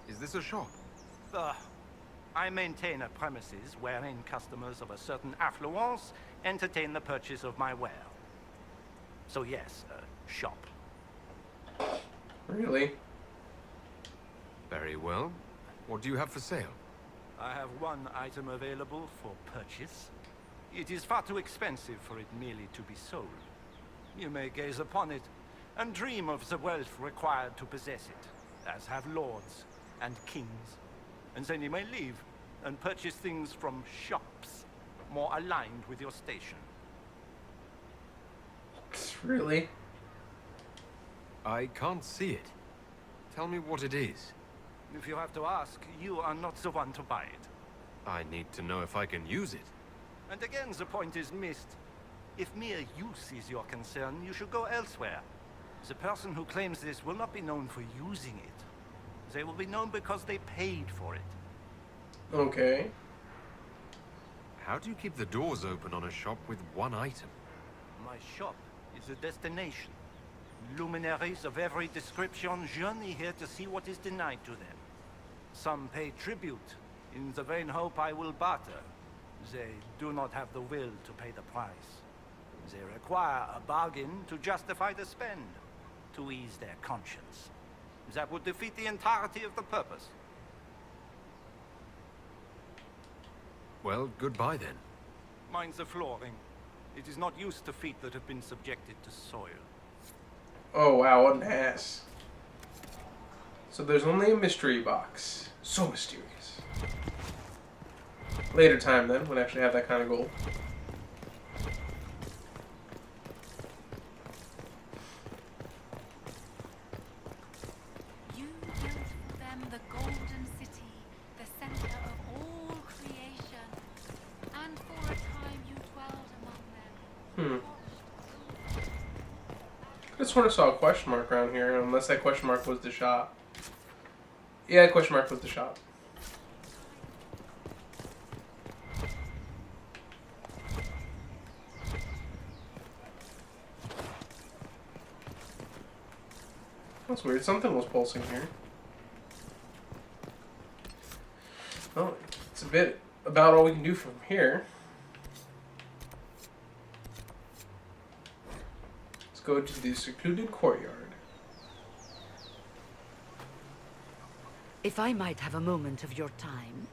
Is this a shop? I maintain a premises wherein customers of a certain affluence entertain the purchase of my ware. So yes, a shop. Really? Very well. What do you have for sale? I have one item available for purchase. It is far too expensive for it merely to be sold. You may gaze upon it and dream of the wealth required to possess it, as have lords and kings. And then you may leave and purchase things from shops more aligned with your station. Really? I can't see it. Tell me what it is. If you have to ask, you are not the one to buy it. I need to know if I can use it. And again, the point is missed. If mere use is your concern, you should go elsewhere. The person who claims this will not be known for using it. They will be known because they paid for it. Okay. How do you keep the doors open on a shop with one item? My shop is a destination. Luminaries of every description journey here to see what is denied to them. Some pay tribute in the vain hope I will barter. They do not have the will to pay the price. They require a bargain to justify the spend, to ease their conscience. That would defeat the entirety of the purpose. Well, goodbye then. Mind the flooring. It is not used to feet that have been subjected to soil. Oh wow, what an ass. So there's only a mystery box. So mysterious. Later time then, when I actually have that kind of gold. You built for them the golden city, the center of all creation. And for a time you dwelled among them. I just sort of saw a question mark around here, unless that question mark was the shop. Yeah, that question mark was the shop. That's weird. Something was pulsing here. Oh, it's a bit about all we can do from here. Let's go to the secluded courtyard. If I might have a moment of your time.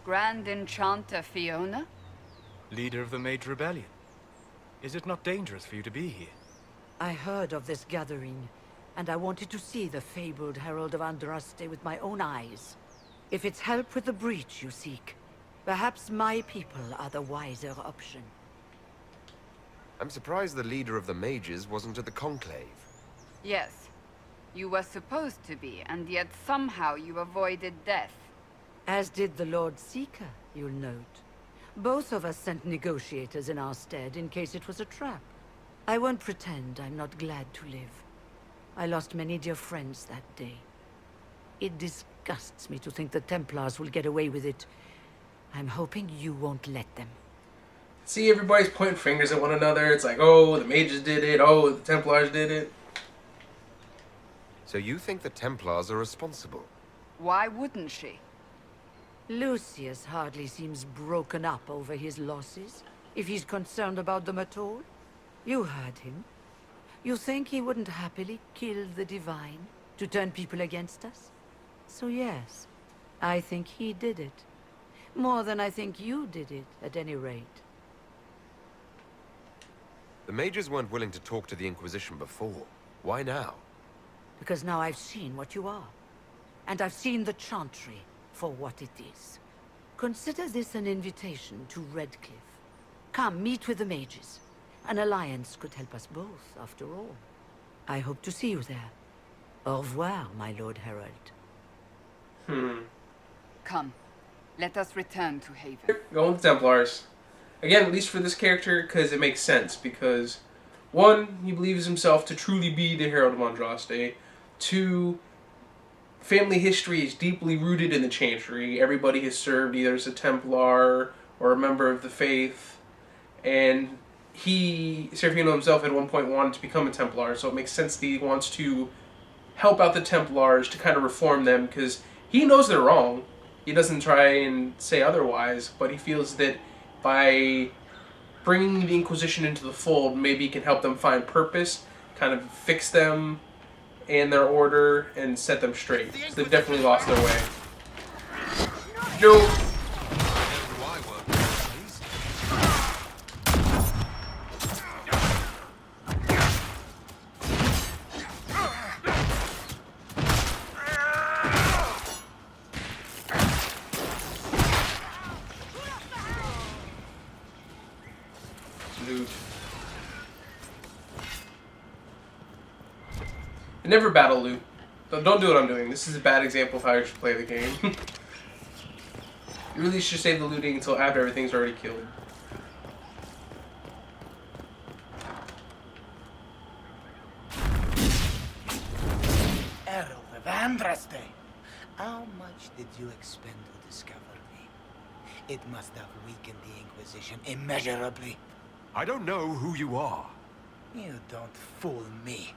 Grand Enchanter Fiona? Leader of the Mage Rebellion. Is it not dangerous for you to be here? I heard of this gathering, and I wanted to see the fabled Herald of Andraste with my own eyes. If it's help with the breach you seek, perhaps my people are the wiser option. I'm surprised the leader of the mages wasn't at the conclave. Yes. You were supposed to be, and yet somehow you avoided death. As did the Lord Seeker, you'll note. Both of us sent negotiators in our stead in case it was a trap. I won't pretend I'm not glad to live. I lost many dear friends that day. It disgusts me to think the Templars will get away with it. I'm hoping you won't let them. See, everybody's pointing fingers at one another. It's like, oh, the mages did it. Oh, the Templars did it. So you think the Templars are responsible? Why wouldn't she? Lucius hardly seems broken up over his losses, if he's concerned about them at all. You heard him. You think he wouldn't happily kill the Divine to turn people against us? So yes, I think he did it. More than I think you did it, at any rate. The mages weren't willing to talk to the Inquisition before. Why now? Because now I've seen what you are. And I've seen the Chantry for what it is. Consider this an invitation to Redcliffe. Come, meet with the mages. An alliance could help us both, after all. I hope to see you there. Au revoir, my Lord Herald. Come. Let us return to Haven. Go with the Templars. Again, at least for this character, because it makes sense. Because, one, he believes himself to truly be the Herald of Andraste. Two, family history is deeply rooted in the Chantry. Everybody has served either as a Templar or a member of the faith, and Serafino himself at one point wanted to become a Templar, so it makes sense that he wants to help out the Templars to kind of reform them, because he knows they're wrong. He doesn't try and say otherwise, but he feels that by bringing the Inquisition into the fold, maybe he can help them find purpose, kind of fix them and their order, and set them straight. So they've definitely lost their way. No! Loot. Never battle loot. Don't do what I'm doing. This is a bad example of how you should play the game. You really should save the looting until after everything's already killed. Herald of Andraste. How much did you expend to discover me? It must have weakened the Inquisition immeasurably. I don't know who you are. You don't fool me.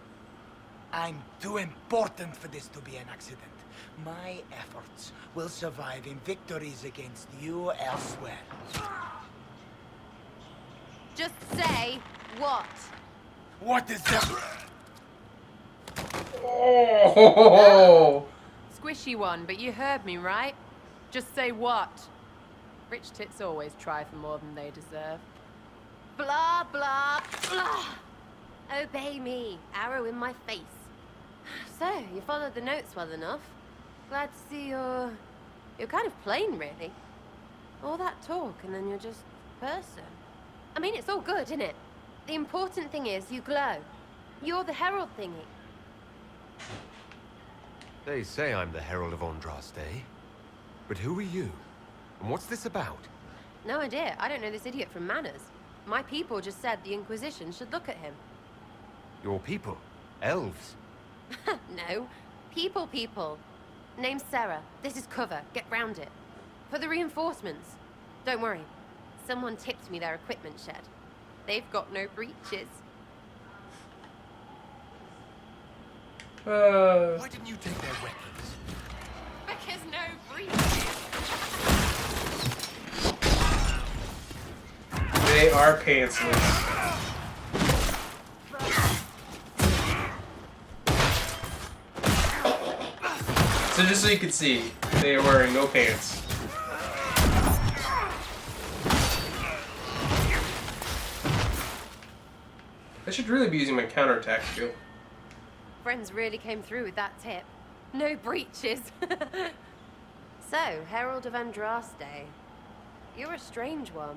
I'm too important for this to be an accident. My efforts will survive in victories against you elsewhere. Just say what? What is that? Oh! Squishy one, but you heard me, right? Just say what? Rich tits always try for more than they deserve. Blah, blah, blah. Obey me. Arrow in my face. So, you followed the notes well enough. Glad to see you're kind of plain, really. All that talk and then you're just person. I mean, it's all good, isn't it? The important thing is you glow. You're the herald thingy. They say I'm the Herald of Andraste. But who are you? And what's this about? No idea. I don't know this idiot from Manners. My people just said the Inquisition should look at him. Your people? Elves? No. People. Name's Sarah. This is cover. Get round it. For the reinforcements. Don't worry. Someone tipped me their equipment shed. They've got no breaches. Why didn't you take their weapons? Because no breaches. They are pantsless. So just so you can see, they are wearing no pants. I should really be using my counterattack skill. Friends really came through with that tip. No breaches. So, Herald of Andraste. You're a strange one.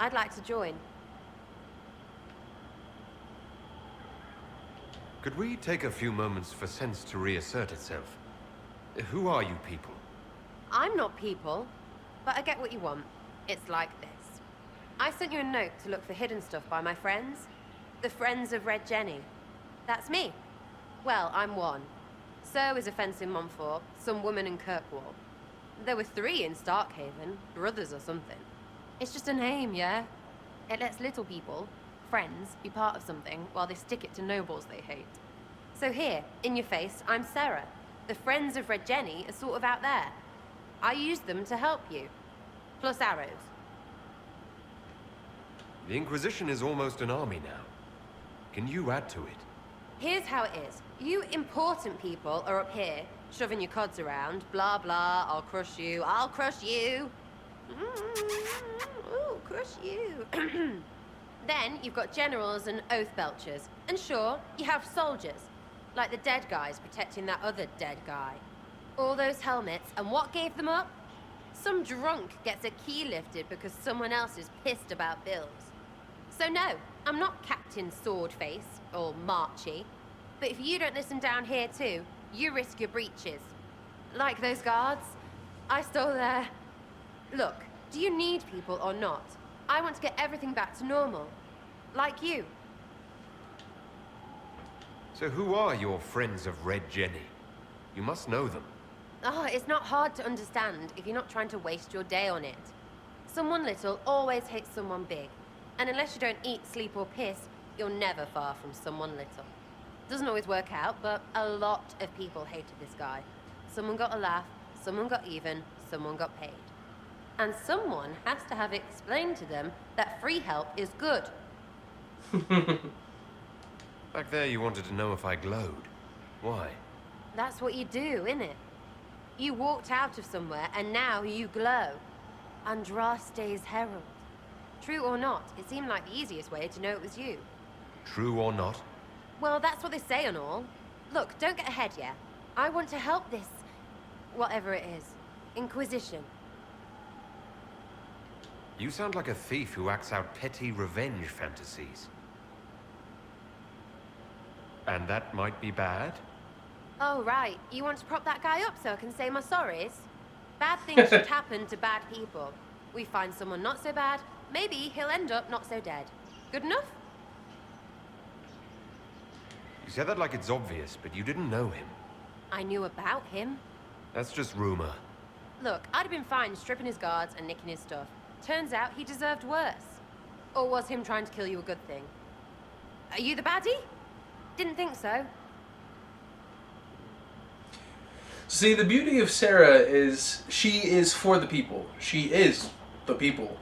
I'd like to join. Could we take a few moments for sense to reassert itself? Who are you people? I'm not people, but I get what you want. It's like this. I sent you a note to look for hidden stuff by my friends. The Friends of Red Jenny. That's me. Well, I'm one. So is a fence in Montfort, some woman in Kirkwall. There were 3 in Starkhaven, brothers or something. It's just a name, yeah? It lets little people, friends, be part of something while they stick it to nobles they hate. So here, in your face, I'm Sarah. The Friends of Red Jenny are sort of out there. I use them to help you. Plus arrows. The Inquisition is almost an army now. Can you add to it? Here's how it is. You important people are up here, shoving your cods around. Blah, blah, I'll crush you. Ooh, crush you. Then you've got generals and oath belchers. And sure, you have soldiers. Like the dead guys protecting that other dead guy. All those helmets, and what gave them up? Some drunk gets a key lifted because someone else is pissed about bills. So no, I'm not Captain Swordface, or Marchy. But if you don't listen down here too, you risk your breeches. Like those guards, I stole their... Look, do you need people or not? I want to get everything back to normal. Like you. So who are your Friends of Red Jenny? You must know them. Oh, it's not hard to understand if you're not trying to waste your day on it. Someone little always hates someone big. And unless you don't eat, sleep, or piss, you're never far from someone little. Doesn't always work out, but a lot of people hated this guy. Someone got a laugh, someone got even, someone got paid. And someone has to have explained to them that free help is good. Back there you wanted to know if I glowed. Why? That's what you do, innit? You walked out of somewhere and now you glow. Andraste's Herald. True or not, it seemed like the easiest way to know it was you. True or not? Well, that's what they say and all. Look, don't get ahead yet. I want to help this... whatever it is. Inquisition. You sound like a thief who acts out petty revenge fantasies. And that might be bad? Oh, right. You want to prop that guy up so I can say my sorries? Bad things should happen to bad people. We find someone not so bad, maybe he'll end up not so dead. Good enough? You said that like it's obvious, but you didn't know him. I knew about him. That's just rumor. Look, I'd have been fine stripping his guards and nicking his stuff. Turns out he deserved worse. Or was him trying to kill you a good thing? Are you the baddie? Didn't think so. See, the beauty of Sarah is she is for the people. She is the people.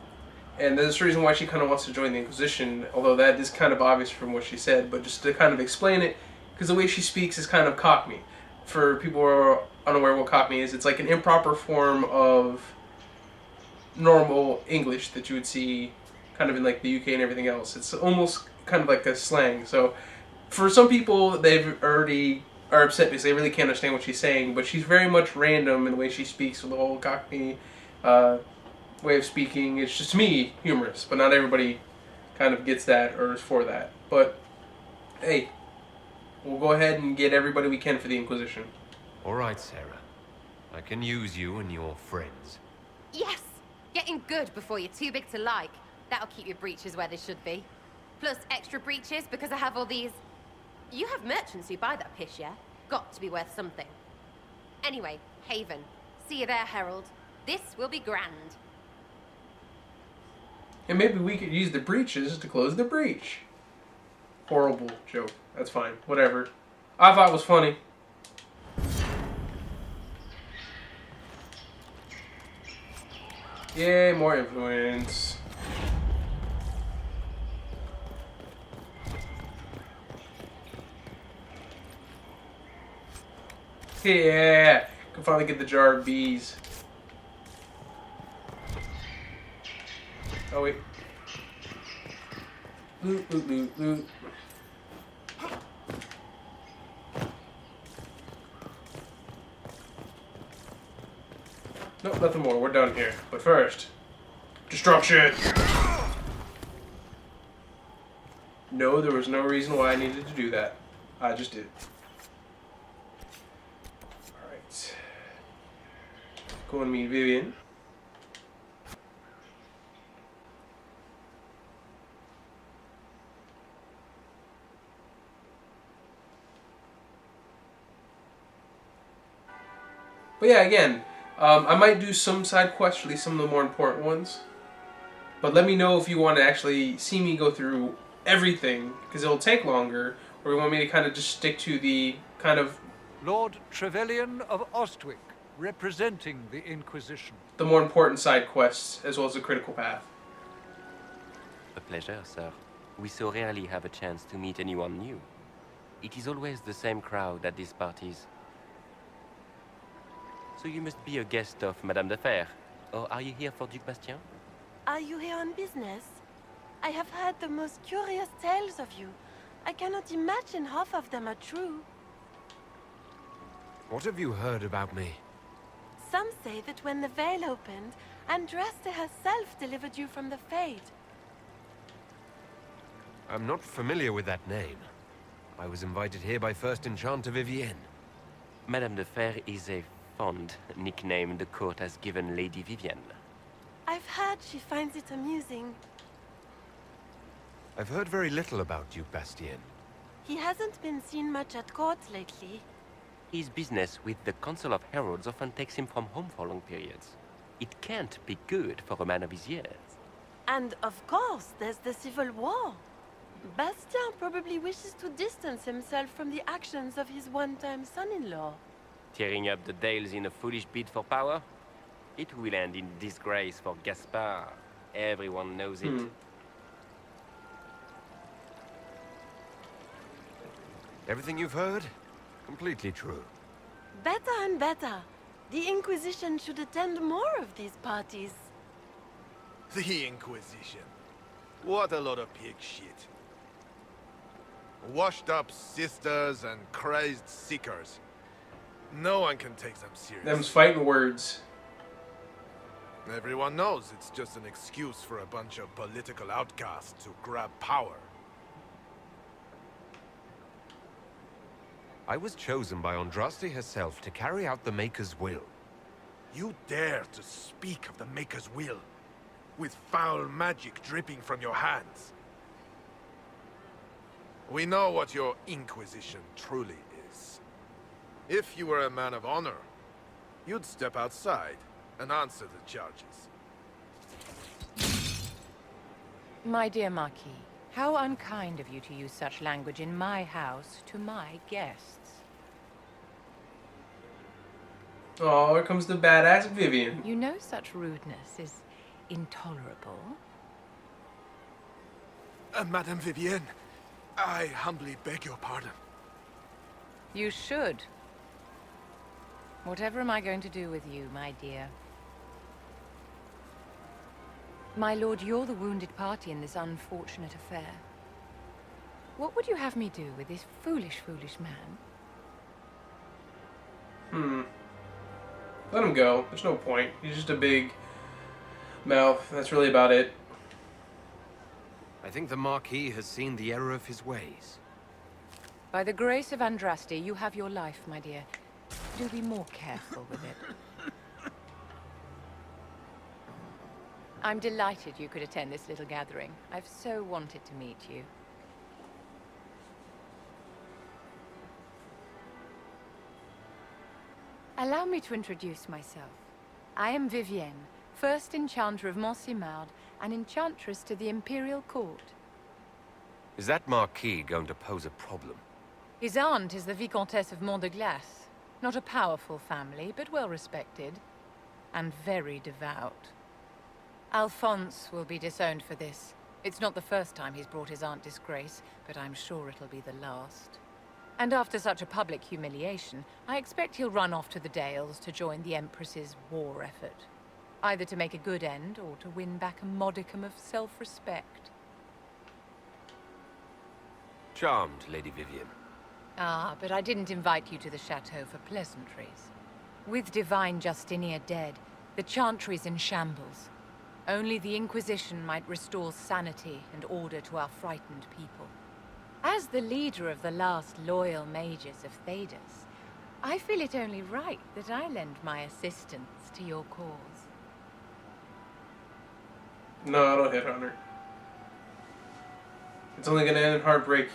And that's the reason why she kind of wants to join the Inquisition, although that is kind of obvious from what she said, but just to kind of explain it, because the way she speaks is kind of Cockney. For people who are unaware what Cockney is, it's like an improper form of normal English that you would see kind of in like the UK and everything else. It's almost kind of like a slang. So for some people, they've already are upset because they really can't understand what she's saying, but she's very much random in the way she speaks with the whole Cockney way of speaking. It's just, to me, humorous, but not everybody kind of gets that or is for that. But hey, we'll go ahead and get everybody we can for the Inquisition. All right, Sarah. I can use you and your friends. Yes! Getting good before you're too big to like. That'll keep your breeches where they should be. Plus extra breeches because I have all these... You have merchants who buy that piss, yeah? Got to be worth something. Anyway, Haven. See you there, Herald. This will be grand. And maybe we could use the breeches to close the breach. Horrible joke. That's fine. Whatever. I thought it was funny. Yay, more influence. Yeah, can finally get the jar of bees. Oh wait. Loot, loot, loot, loot. Nope, nothing more. We're done here. But first, destruction! No, there was no reason why I needed to do that. I just did. Alright. Go and meet Vivian. But yeah, again, I might do some side quests, at least some of the more important ones. But let me know if you want to actually see me go through everything, because it'll take longer, or you want me to kind of just stick to the kind of... Lord Trevelyan of Ostwick, representing the Inquisition. The more important side quests, as well as the critical path. A pleasure, sir. We so rarely have a chance to meet anyone new. It is always the same crowd at these parties. So you must be a guest of Madame de Fer, or are you here for Duc Bastien? Are you here on business? I have heard the most curious tales of you. I cannot imagine half of them are true. What have you heard about me? Some say that when the veil opened, Andraste herself delivered you from the Fade. I'm not familiar with that name. I was invited here by First Enchanter Vivienne. Madame de Fer is a fond nickname the court has given Lady Vivienne. I've heard she finds it amusing. I've heard very little about Duc Bastien. He hasn't been seen much at court lately. His business with the Council of Heralds often takes him from home for long periods. It can't be good for a man of his years. And of course, there's the civil war. Bastien probably wishes to distance himself from the actions of his one-time son-in-law. Tearing up the Dales in a foolish bid for power? It will end in disgrace for Gaspard. Everyone knows it. Everything you've heard? Completely true. Better and better. The Inquisition should attend more of these parties. The Inquisition. What a lot of pig shit. Washed up sisters and crazed seekers. No one can take them seriously. Them's fighting words. Everyone knows it's just an excuse for a bunch of political outcasts to grab power. I was chosen by Andraste herself to carry out the Maker's will. You dare to speak of the Maker's will, with foul magic dripping from your hands. We know what your Inquisition truly is. If you were a man of honor, you'd step outside and answer the charges. My dear Marquis, how unkind of you to use such language in my house to my guests. Oh, here comes the badass Vivian. You know such rudeness is intolerable. Madame Vivienne, I humbly beg your pardon. You should. Whatever am I going to do with you, my dear? My lord, you're the wounded party in this unfortunate affair. What would you have me do with this foolish, foolish man? Let him go. There's no point. He's just a big mouth. That's really about it. I think the Marquis has seen the error of his ways. By the grace of Andraste, you have your life, my dear. Do be more careful with it. I'm delighted you could attend this little gathering. I've so wanted to meet you. Allow me to introduce myself. I am Vivienne, first Enchanter of Montsimard and Enchantress to the Imperial Court. Is that Marquis going to pose a problem? His aunt is the Vicomtesse of Mont de Glace. Not a powerful family, but well respected. And very devout. Alphonse will be disowned for this. It's not the first time he's brought his aunt disgrace, but I'm sure it'll be the last. And after such a public humiliation, I expect he'll run off to the Dales to join the Empress's war effort. Either to make a good end, or to win back a modicum of self-respect. Charmed, Lady Vivienne. Ah, but I didn't invite you to the chateau for pleasantries. With Divine Justinia dead, the Chantry's in shambles. Only the Inquisition might restore sanity and order to our frightened people. As the leader of the last loyal mages of Thedas, I feel it only right that I lend my assistance to your cause. No, don't hit on her. It's only gonna end in heartbreak.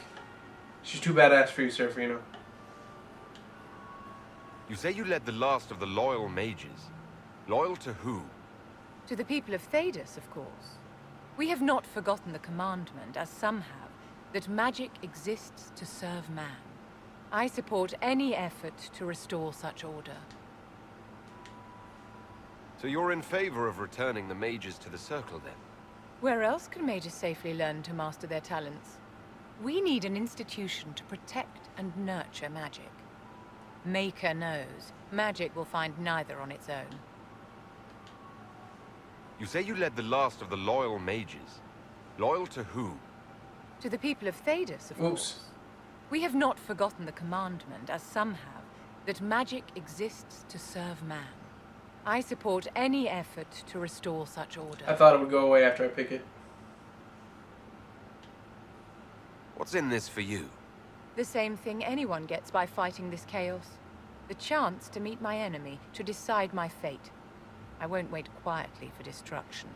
She's too badass for you, Serafino. You say you led the last of the loyal mages. Loyal to who? To the people of Thedas, of course. We have not forgotten the commandment, as some have, that magic exists to serve man. I support any effort to restore such order. So you're in favor of returning the mages to the Circle, then? Where else can mages safely learn to master their talents? We need an institution to protect and nurture magic. Maker knows, magic will find neither on its own. You say you led the last of the loyal mages. Loyal to who? To the people of Thedas, of course. We have not forgotten the commandment, as some have, that magic exists to serve man. I support any effort to restore such order. I thought it would go away after I pick it. What's in this for you? The same thing anyone gets by fighting this chaos. The chance to meet my enemy, to decide my fate. I won't wait quietly for destruction.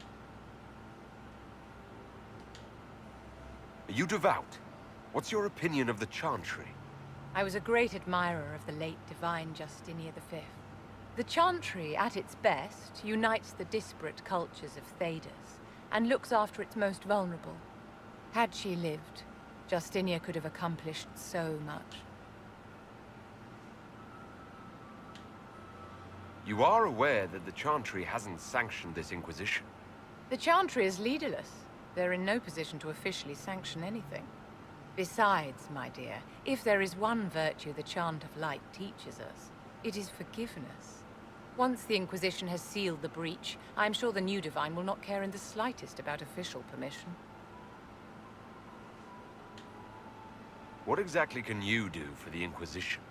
Are you devout? What's your opinion of the Chantry? I was a great admirer of the late divine Justinian V. The Chantry, at its best, unites the disparate cultures of Thedas and looks after its most vulnerable. Had she lived, Justinia could have accomplished so much. You are aware that the Chantry hasn't sanctioned this Inquisition. The Chantry is leaderless. They're in no position to officially sanction anything. Besides, my dear, if there is one virtue the Chant of Light teaches us, it is forgiveness. Once the Inquisition has sealed the breach, I'm sure the new Divine will not care in the slightest about official permission. What exactly can you do for the Inquisition?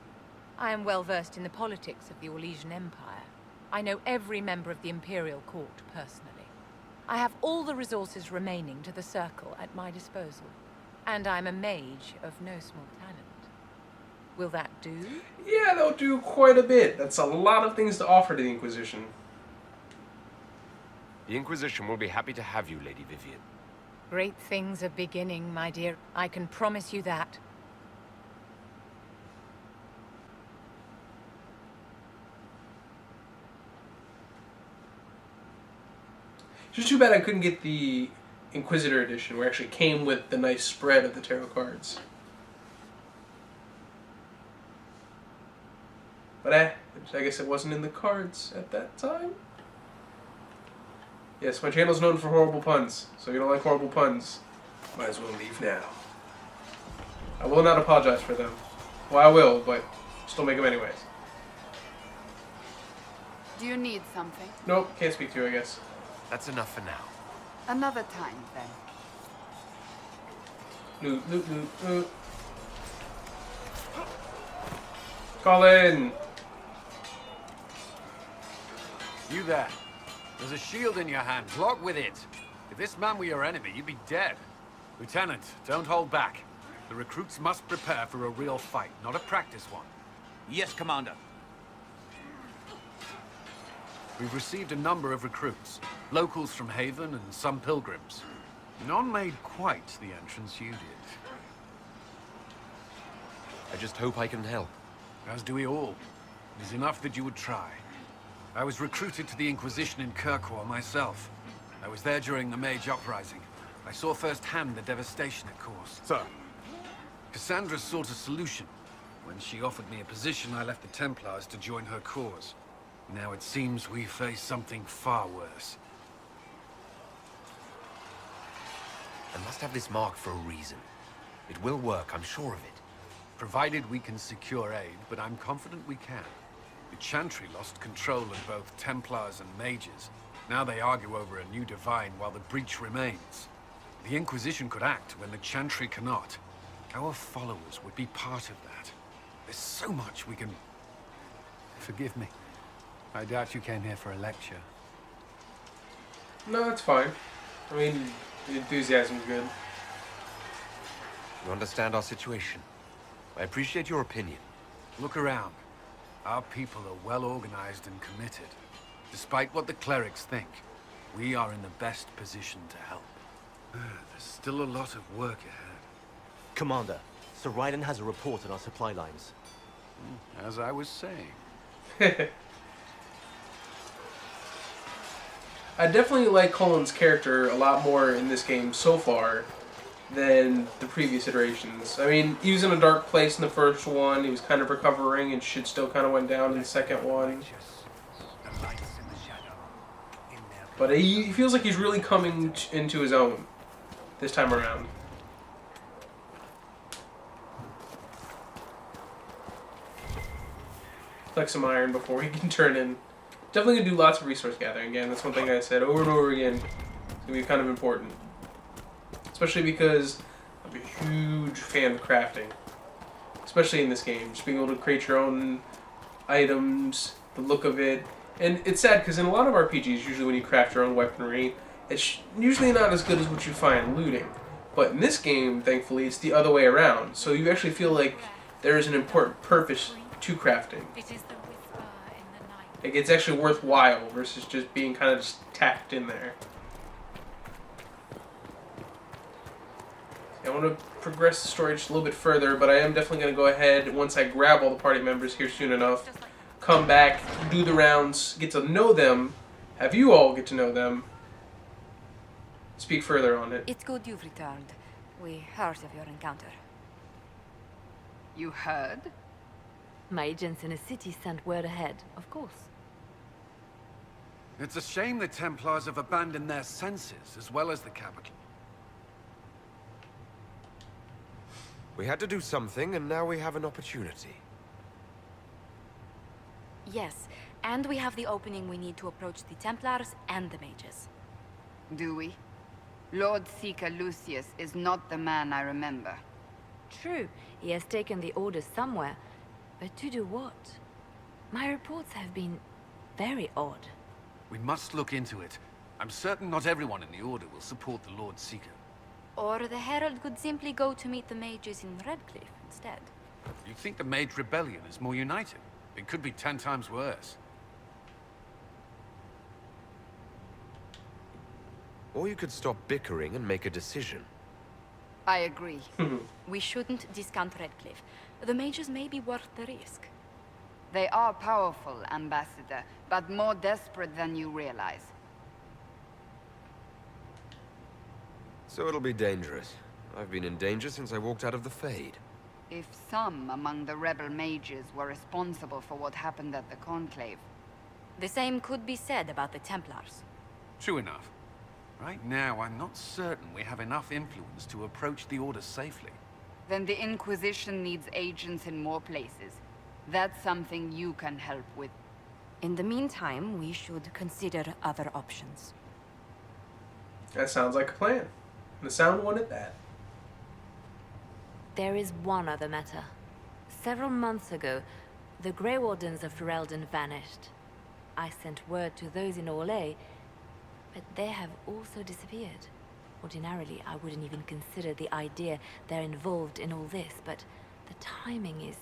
I am well versed in the politics of the Orlesian Empire. I know every member of the Imperial Court personally. I have all the resources remaining to the Circle at my disposal. And I'm a mage of no small talent. Will that do? Yeah, that'll do quite a bit. That's a lot of things to offer to the Inquisition. The Inquisition will be happy to have you, Lady Vivian. Great things are beginning, my dear. I can promise you that. It's just too bad I couldn't get the Inquisitor edition, where it actually came with the nice spread of the tarot cards. But I guess it wasn't in the cards at that time. Yes, my channel's known for horrible puns, so if you don't like horrible puns, might as well leave now. I will not apologize for them. Well, I will, but still make them anyways. Do you need something? Nope, can't speak to you, I guess. That's enough for now. Another time, then. Loot, loot, loot, loot. Colin! You there. There's a shield in your hand. Log with it. If this man were your enemy, you'd be dead. Lieutenant, don't hold back. The recruits must prepare for a real fight, not a practice one. Yes, Commander. We've received a number of recruits. Locals from Haven and some pilgrims. None made quite the entrance you did. I just hope I can help. As do we all. It is enough that you would try. I was recruited to the Inquisition in Kirkwall myself. I was there during the Mage Uprising. I saw firsthand the devastation it caused. Sir. Cassandra sought a solution. When she offered me a position, I left the Templars to join her cause. Now it seems we face something far worse. I must have this mark for a reason. It will work, I'm sure of it. Provided we can secure aid, but I'm confident we can. The Chantry lost control of both Templars and Mages. Now they argue over a new Divine while the breach remains. The Inquisition could act when the Chantry cannot. Our followers would be part of that. There's so much we can... Forgive me. I doubt you came here for a lecture. No, it's fine. I mean, the enthusiasm's good. You understand our situation. I appreciate your opinion. Look around. Our people are well organized and committed. Despite what the clerics think, we are in the best position to help. There's still a lot of work ahead. Commander, Sir Raiden has a report on our supply lines. As I was saying. I definitely like Colin's character a lot more in this game so far than the previous iterations. I mean, he was in a dark place in the first one, he was kind of recovering, and shit still kind of went down in the second one. But he feels like he's really coming into his own this time around. Collect some iron before he can turn in. Definitely gonna do lots of resource gathering again. That's one thing I said over and over again. It's gonna be kind of important. Especially because I'm a huge fan of crafting. Especially in this game. Just being able to create your own items, the look of it. And it's sad because in a lot of RPGs, usually when you craft your own weaponry, it's usually not as good as what you find looting. But in this game, thankfully, it's the other way around. So you actually feel like there is an important purpose to crafting. Like it's actually worthwhile versus just being kind of just tacked in there. I want to progress the story just a little bit further, but I am definitely going to go ahead, once I grab all the party members here soon enough, come back, do the rounds, get to know them, have you all get to know them, speak further on it. It's good you've returned. We heard of your encounter. You heard? My agents in the city sent word ahead, of course. It's a shame the Templars have abandoned their senses, as well as the capital. We had to do something, and now we have an opportunity. Yes, and we have the opening we need to approach the Templars and the Mages. Do we? Lord Seeker Lucius is not the man I remember. True, he has taken the orders somewhere, but to do what? My reports have been very odd. We must look into it. I'm certain not everyone in the Order will support the Lord Seeker. Or the Herald could simply go to meet the Mages in Redcliffe instead. You think the Mage Rebellion is more united? It could be 10 times worse. Or you could stop bickering and make a decision. I agree. We shouldn't discount Redcliffe. The Mages may be worth the risk. They are powerful, Ambassador, but more desperate than you realize. So it'll be dangerous. I've been in danger since I walked out of the Fade. If some among the rebel mages were responsible for what happened at the Conclave... The same could be said about the Templars. True enough. Right now, I'm not certain we have enough influence to approach the Order safely. Then the Inquisition needs agents in more places. That's something you can help with. In the meantime, we should consider other options. That sounds like a plan. And a sound one at that. There is one other matter. Several months ago, the Grey Wardens of Ferelden vanished. I sent word to those in Orlais, but they have also disappeared. Ordinarily, I wouldn't even consider the idea they're involved in all this, but the timing is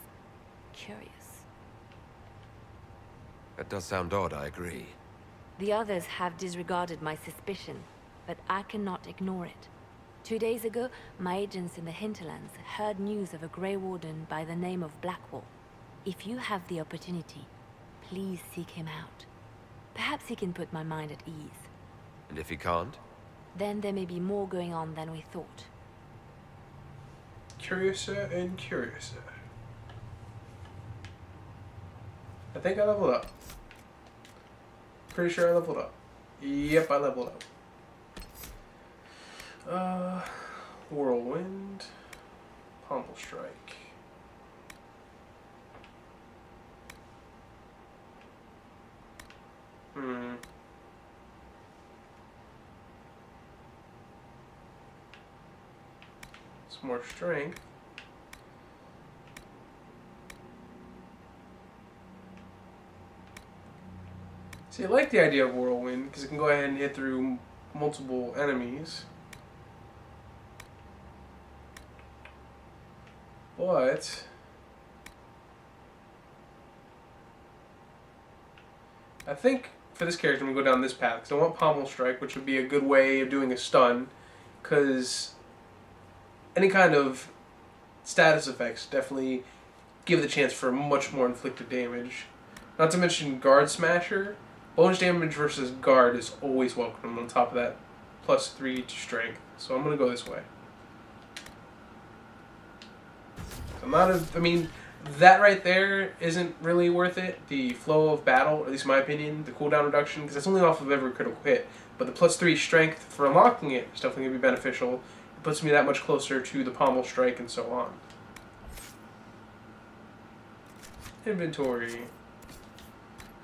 curious. That does sound odd, I agree. The others have disregarded my suspicion, but I cannot ignore it. 2 days ago, my agents in the hinterlands heard news of a Grey Warden by the name of Blackwall. If you have the opportunity, please seek him out. Perhaps he can put my mind at ease. And if he can't? Then there may be more going on than we thought. Curiouser and curiouser. I think I leveled up. Pretty sure I leveled up. Yep, I leveled up. Whirlwind. Pommel Strike. Some more strength. See, I like the idea of Whirlwind, because it can go ahead and hit through multiple enemies. But I think for this character I'm going to go down this path, because I want Pommel Strike, which would be a good way of doing a stun, because any kind of status effects definitely give the chance for much more inflicted damage. Not to mention Guard Smasher. Bonus damage versus guard is always welcome on top of that +3 to strength. So I'm going to go this way. I'm not I mean, that right there isn't really worth it. The flow of battle, at least in my opinion, the cooldown reduction, because that's only off of every critical hit. But the +3 strength for unlocking it is definitely going to be beneficial. It puts me that much closer to the Pommel Strike and so on. Inventory.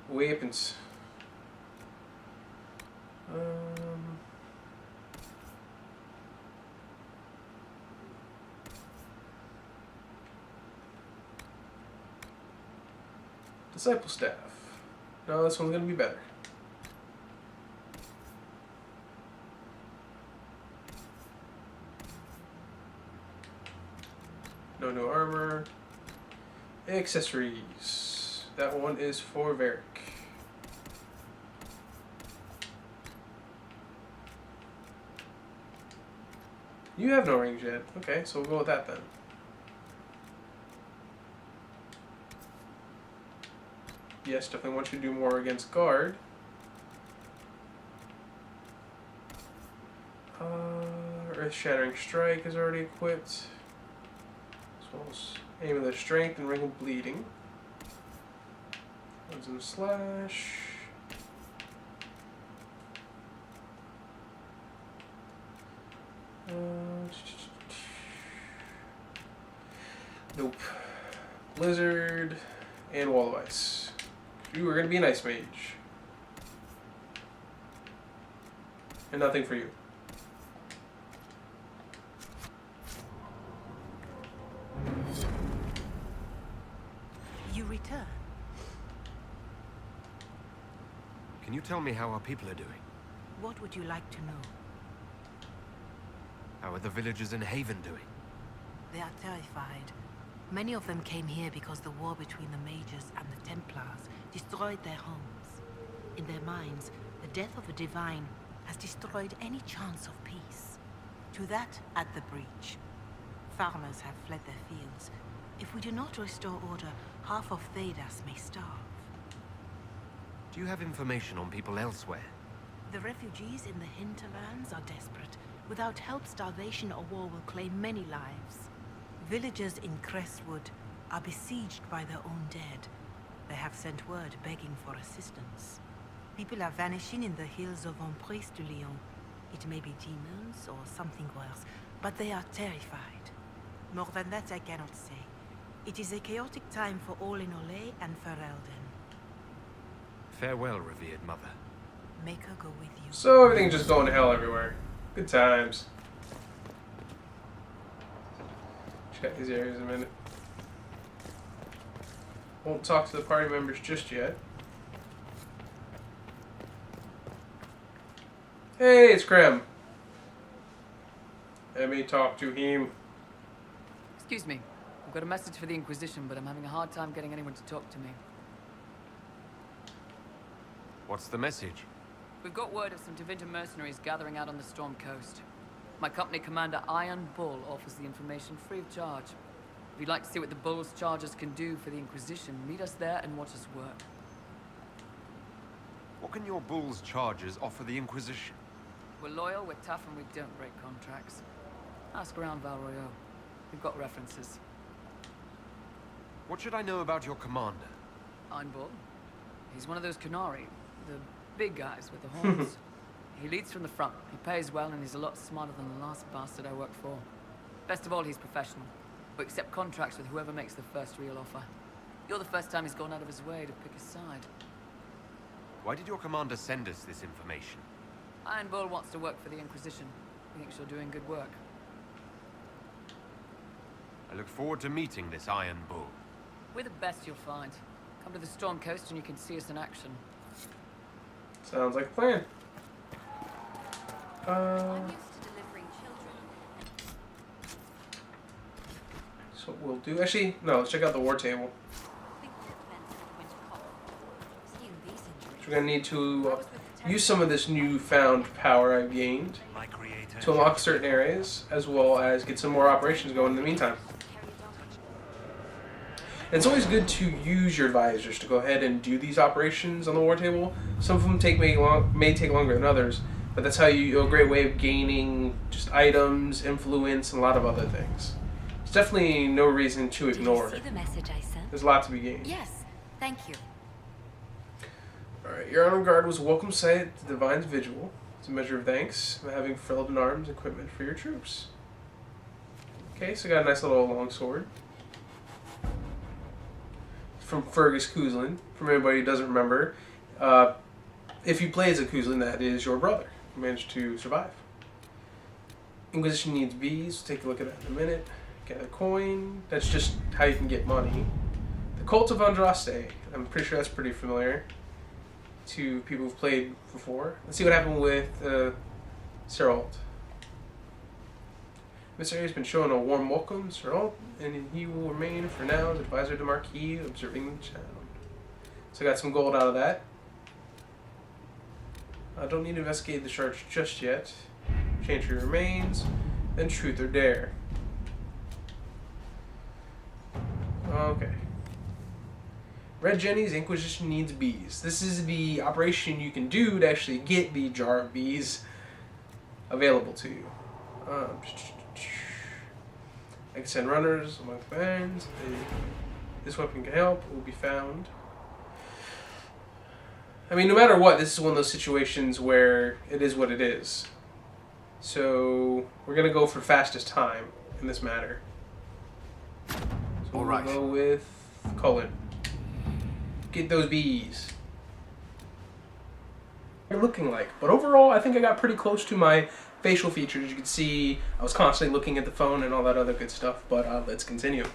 Weapons. Disciple Staff. No, this one's going to be better. No new armor. Accessories. That one is for Varric. You have no range yet. Okay, so we'll go with that then. Yes, definitely want you to do more against guard. Earth-Shattering Strike is already equipped. As well as Aim of the Strength and Ring of Bleeding. Poison Slash. Nope. Blizzard and Wall of Ice. You are going to be an Ice Mage. And nothing for you. You return. Can you tell me how our people are doing? What would you like to know? How are the villagers in Haven doing? They are terrified. Many of them came here because the war between the Mages and the Templars destroyed their homes. In their minds, the death of a divine has destroyed any chance of peace. To that, add the breach. Farmers have fled their fields. If we do not restore order, half of Thedas may starve. Do you have information on people elsewhere? The refugees in the hinterlands are desperate. Without help, starvation or war will claim many lives. Villagers in Crestwood are besieged by their own dead. They have sent word begging for assistance. People are vanishing in the hills of Andraste de Lyon. It may be demons or something worse, but they are terrified. More than that I cannot say. It is a chaotic time for all in Olay and Ferelden. Farewell, revered mother. Make her go with you. So everything's just going to hell everywhere. Good times. Check these areas in a minute. Won't talk to the party members just yet. Hey, it's Krem. Let me talk to him. Excuse me. I've got a message for the Inquisition, but I'm having a hard time getting anyone to talk to me. What's the message? We've got word of some Tevinter mercenaries gathering out on the Storm Coast. My company commander, Iron Bull, offers the information free of charge. If you'd like to see what the Bull's charges can do for the Inquisition, meet us there and watch us work. What can your bull's charges offer the Inquisition? We're loyal, we're tough, and we don't break contracts. Ask around Val Royeaux. We've got references. What should I know about your commander? Iron Bull. He's one of those Canari, the big guys with the horns. He leads from the front. He pays well, and he's a lot smarter than the last bastard I worked for. Best of all, he's professional. We accept contracts with whoever makes the first real offer. You're the first time he's gone out of his way to pick his side. Why did your commander send us this information? Iron Bull wants to work for the Inquisition. He thinks you're doing good work. I look forward to meeting this Iron Bull. We're the best you'll find. Come to the Storm Coast and you can see us in action. Sounds like a plan. I'm used to delivering children. So what we'll do. Actually, no, let's check out the war table. So we're going to need to use some of this newfound power I've gained to unlock certain areas, as well as get some more operations going in the meantime. And it's always good to use your advisors to go ahead and do these operations on the war table. Some of them may take longer than others, but that's how a great way of gaining just items, influence, and a lot of other things. It's definitely no reason to ignore. Did you see the message I sent? There's a lot to be gained. Yes, thank you. Alright, your honor guard was a welcome sight at the Divine's Vigil. It's a measure of thanks for having Ferelden arms and equipment for your troops. Okay, so I got a nice little longsword. From Fergus Kuzlin. From anybody who doesn't remember, if you play as a Kuzlin, that is your brother who managed to survive. Inquisition needs bees. We'll take a look at that in a minute. Gather coin. That's just how you can get money. The Cult of Andraste. I'm pretty sure that's pretty familiar to people who've played before. Let's see what happened with Seralt. This area has been shown a warm welcome, Seralt, and he will remain for now as advisor to Marquis, observing the town. So I got some gold out of that. I don't need to investigate the charge just yet. Chantry remains. Then truth or dare. Okay. Red Jenny's Inquisition needs bees. This is the operation you can do to actually get the jar of bees available to you. I can send runners among bands. This weapon can help. It will be found. I mean, no matter what, this is one of those situations where it is what it is. So we're gonna go for fastest time in this matter. So All right. We'll go with Cullen. Get those bees. They're looking like, but overall, I think I got pretty close to my facial features. You can see I was constantly looking at the phone and all that other good stuff. But let's continue.